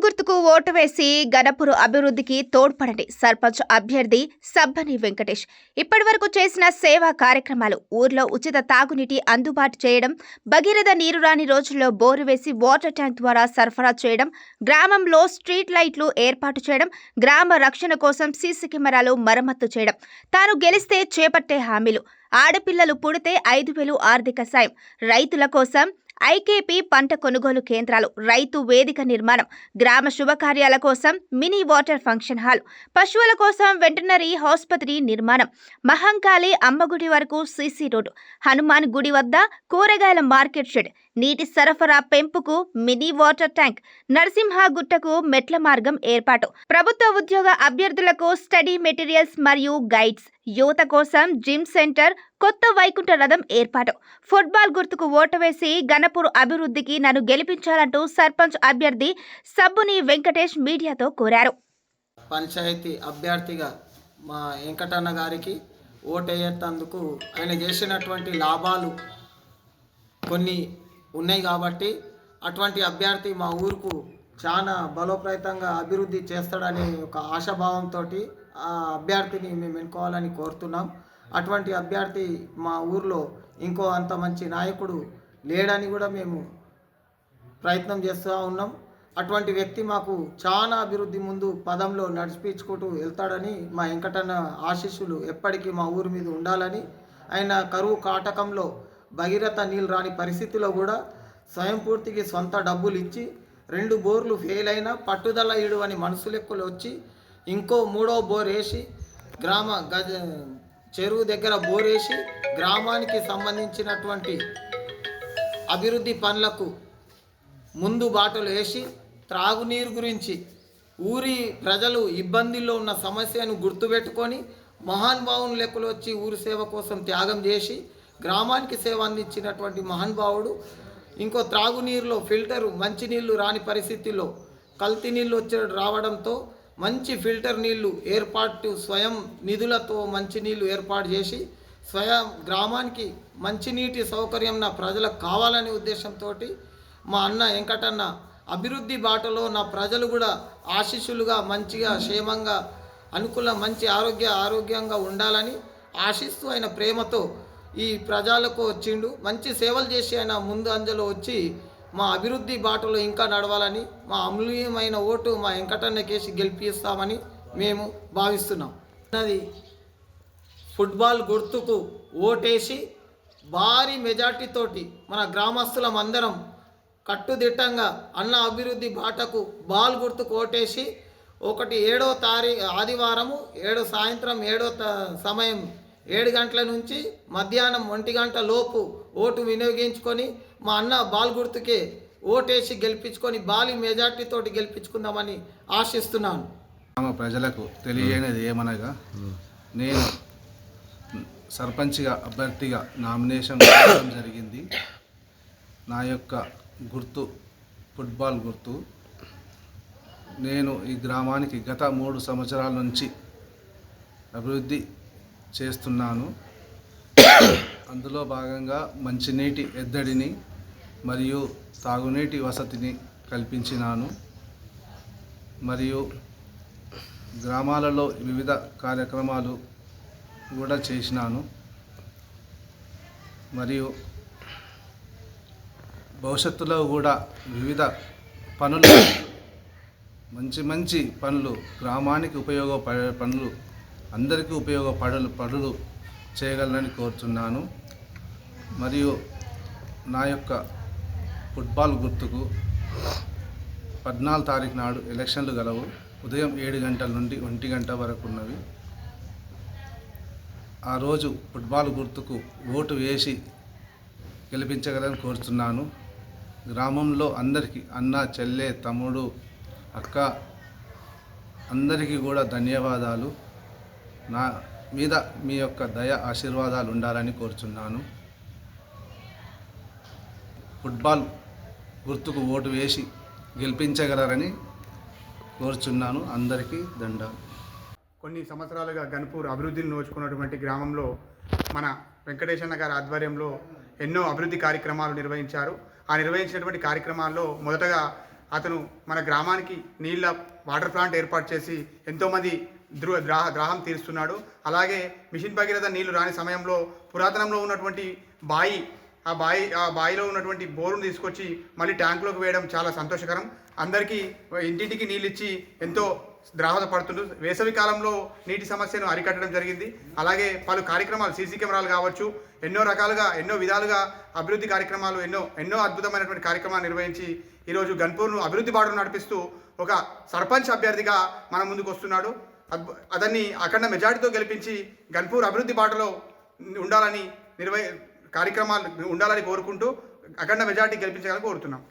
గుర్తుకు ఓటు వేసి గణపురు అభివృద్ధికి తోడ్పడండి. సర్పంచ్ అభ్యర్థి సబ్బని వెంకటేష్ ఇప్పటివరకు చేసిన సేవా కార్యక్రమాలు: ఊర్లో ఉచిత తాగునీటి అందుబాటు చేయడం, భగీరథ నీరు రాని రోజుల్లో బోరు వేసి వాటర్ ట్యాంక్ ద్వారా సరఫరా చేయడం, గ్రామంలో స్ట్రీట్ లైట్లు ఏర్పాటు చేయడం, గ్రామ రక్షణ కోసం సీసీ కెమెరాలు మరమ్మతు చేయడం. తాను గెలిస్తే చేపట్టే హామీలు: ఆడపిల్లలు పుడితే 5,000 ఆర్థిక సాయం, రైతుల కోసం ఐకేపీ పంట కొనుగోలు కేంద్రాలు, రైతు వేదిక నిర్మాణం, గ్రామ శుభకార్యాల కోసం మినీ వాటర్ ఫంక్షన్ హాల్, పశువుల కోసం వెటర్నరీ ఆసుపత్రి నిర్మాణం, మహంకాళి అమ్మగుడి వరకు సీసీ రోడ్డు, హనుమాన్ గుడి వద్ద కూరగాయల మార్కెట్ షెడ్, నీటి సరఫరా పెంపుకు మినీ వాటర్ ట్యాంక్, నరసింహగుట్టకు మెట్ల మార్గం ఏర్పాటు, ప్రభుత్వ ఉద్యోగ అభ్యర్థులకు స్టడీ మెటీరియల్స్ మరియు గైడ్స్, యువత కోసం జిమ్ సెంటర్, కొత్త వైకుంఠ రథం ఏర్పాటు. ఫుట్బాల్ గుర్తుకు ఓటు వేసి గణపూర్ అభివృద్ధికి నన్ను గెలిపించాలంటూ సర్పంచ్ అభ్యర్థి సబ్బుని వెంకటేష్ మీడియాతో కోరారు. పంచాయతీ అభ్యర్థిగా మా వెంకటన్న గారికి ఓటేయేందుకు ఆయన చేసినటువంటి లాభాలు కొన్ని ఉన్నాయి కాబట్టి అటువంటి అభ్యర్థి మా ఊరుకు చాలా బలోపేతంగా అభివృద్ధి చేస్తాడనే ఒక ఆశాభావంతో ఆ అభ్యర్థిని మేము ఎన్నుకోవాలని కోరుతున్నాం. అటువంటి అభ్యర్థి మా ఊర్లో ఇంకో అంత మంచి నాయకుడు లేడని కూడా మేము ప్రయత్నం చేస్తూ ఉన్నాం. అటువంటి వ్యక్తి మాకు చాలా అభివృద్ధి ముందు పదంలో నడిపించుకుంటూ వెళ్తాడని మా వెంకటన్న ఆశీస్సులు ఎప్పటికీ మా ఊరి మీద ఉండాలని, ఆయన కరువు కాటకంలో భగీరథ నీళ్ళు రాని పరిస్థితిలో కూడా స్వయం పూర్తికి సొంత డబ్బులు ఇచ్చి 2 బోర్లు ఫెయిల్ అయినా పట్టుదల ఇడు అని మనసు లెక్కలు వచ్చి ఇంకో 3వ బోర్ వేసి చెరువు దగ్గర బోర్ వేసి గ్రామానికి సంబంధించినటువంటి అభివృద్ధి పనులకు ముందు బాటలు వేసి త్రాగునీరు గురించి ఊరి ప్రజలు ఇబ్బందుల్లో ఉన్న సమస్యను గుర్తుపెట్టుకొని మహానుభావుని లెక్కలు వచ్చి ఊరి సేవ కోసం త్యాగం చేసి గ్రామానికి సేవ అందించినటువంటి మహానుభావుడు. ఇంకో త్రాగునీరులో ఫిల్టరు మంచినీళ్ళు రాని పరిస్థితుల్లో కల్తీ నీళ్ళు రావడంతో మంచి ఫిల్టర్ నీళ్లు ఏర్పాటు స్వయం నిధులతో మంచినీళ్ళు ఏర్పాటు చేసి స్వయం గ్రామానికి మంచినీటి సౌకర్యం నా ప్రజలకు కావాలనే ఉద్దేశంతో మా అన్న వెంకటన్న అభివృద్ధి బాటలో నా ప్రజలు కూడా ఆశీస్సులుగా మంచిగా క్షేమంగా మంచి ఆరోగ్యంగా ఉండాలని ఆశిస్తూ ఆయన ప్రేమతో ఈ ప్రజలకు వచ్చిండు. మంచి సేవలు చేసి ఆయన ముందు అంజలో వచ్చి మా అభివృద్ధి బాటలో ఇంకా నడవాలని, మా అమూల్యమైన ఓటు మా వెంకటన్నకేసి గెలిపిస్తామని మేము భావిస్తున్నాం. అది ఫుట్బాల్ గుర్తుకు ఓటేసి భారీ మెజార్టీతోటి మన గ్రామస్తులం అందరం కట్టుదిట్టంగా అన్న అభివృద్ధి బాటకు బాల్ గుర్తుకు ఓటేసి 7వ తారీఖు ఆదివారము సాయంత్రం 7వ సమయం 7 గంటల నుంచి మధ్యాహ్నం 1 గంట లోపు ఓటు వినియోగించుకొని మా అన్న బాల్ గుర్తుకే ఓటేసి గెలిపించుకొని భారీ మెజార్టీతోటి గెలిపించుకుందామని ఆశిస్తున్నాను. ప్రజలకు తెలియనిది ఏమనగా, నేను సర్పంచ్గా అభ్యర్థిగా నామినేషన్ చేయడం జరిగింది. నా యొక్క గుర్తు ఫుట్బాల్ గుర్తు. నేను ఈ గ్రామానికి గత 3 సంవత్సరాల నుంచి అభివృద్ధి చేస్తున్నాను. అందులో భాగంగా మంచినీటి ఎద్దడిని మరియు తాగునీటి వసతిని కల్పించినాను. మరియు గ్రామాలలో వివిధ కార్యక్రమాలు కూడా చేసినాను. మరియు భవిష్యత్తులో కూడా వివిధ పనులు మంచి పనులు గ్రామానికి ఉపయోగపడే పనులు అందరికీ పనులు చేయగలనని కోరుతున్నాను. మరియు నా యొక్క ఫుట్బాల్ గుర్తుకు 14 తారీఖు నాడు ఎలక్షన్లు గలవు. ఉదయం 7 గంటల నుండి 1 గంట వరకు ఉన్నవి. ఆ రోజు ఫుట్బాల్ గుర్తుకు ఓటు వేసి గెలిపించగలని కోరుతున్నాను. గ్రామంలో అందరికీ అన్న, చెల్లె, తమ్ముడు, అక్క అందరికీ కూడా ధన్యవాదాలు. నా మీద మీ యొక్క దయ ఆశీర్వాదాలు ఉండాలని కోరుచున్నాను. ఫుట్బాల్ గుర్తుకు ఓటు వేసి గెలిపించగలరని కోరుచున్నాను. అందరికీ దండాలు. కొన్ని సంవత్సరాలుగా గణపూర్ అభివృద్ధిని నోచుకున్నటువంటి గ్రామంలో మన వెంకటేశన్న గారి ఆధ్వర్యంలో ఎన్నో అభివృద్ధి కార్యక్రమాలు నిర్వహించారు. ఆ నిర్వహించినటువంటి కార్యక్రమాల్లో మొదటగా అతను మన గ్రామానికి నీళ్ళ వాటర్ ప్లాంట్ ఏర్పాటు చేసి ఎంతోమంది దాహం తీరుస్తున్నాడు. అలాగే మిషన్ భగీరథ నీళ్లు రాని సమయంలో పురాతనంలో ఉన్నటువంటి బాయి ఆ బాయిలో ఉన్నటువంటి బోరును తీసుకొచ్చి మళ్ళీ ట్యాంకులోకి వేయడం చాలా సంతోషకరం. అందరికీ ఇంటింటికి నీళ్ళు ఇచ్చి ఎంతో దోహదపడుతుండు. వేసవి కాలంలో నీటి సమస్యను అరికట్టడం జరిగింది. అలాగే పలు కార్యక్రమాలు, సీసీ కెమెరాలు కావచ్చు, ఎన్నో రకాలుగా ఎన్నో విధాలుగా అభివృద్ధి కార్యక్రమాలు ఎన్నో అద్భుతమైనటువంటి కార్యక్రమాలు నిర్వహించి ఈరోజు గన్పూర్ను అభివృద్ధి బాటను నడిపిస్తూ ఒక సర్పంచ్ అభ్యర్థిగా మన ముందుకు వస్తున్నాడు. అతన్ని అఖండ మెజార్టీతో గెలిపించి గన్పూర్ అభివృద్ధి బాటలో ఉండాలని కార్యక్రమాలు ఉండాలని కోరుకుంటూ అఖండ మెజార్టీ గెలిపించాలని కోరుతున్నాం.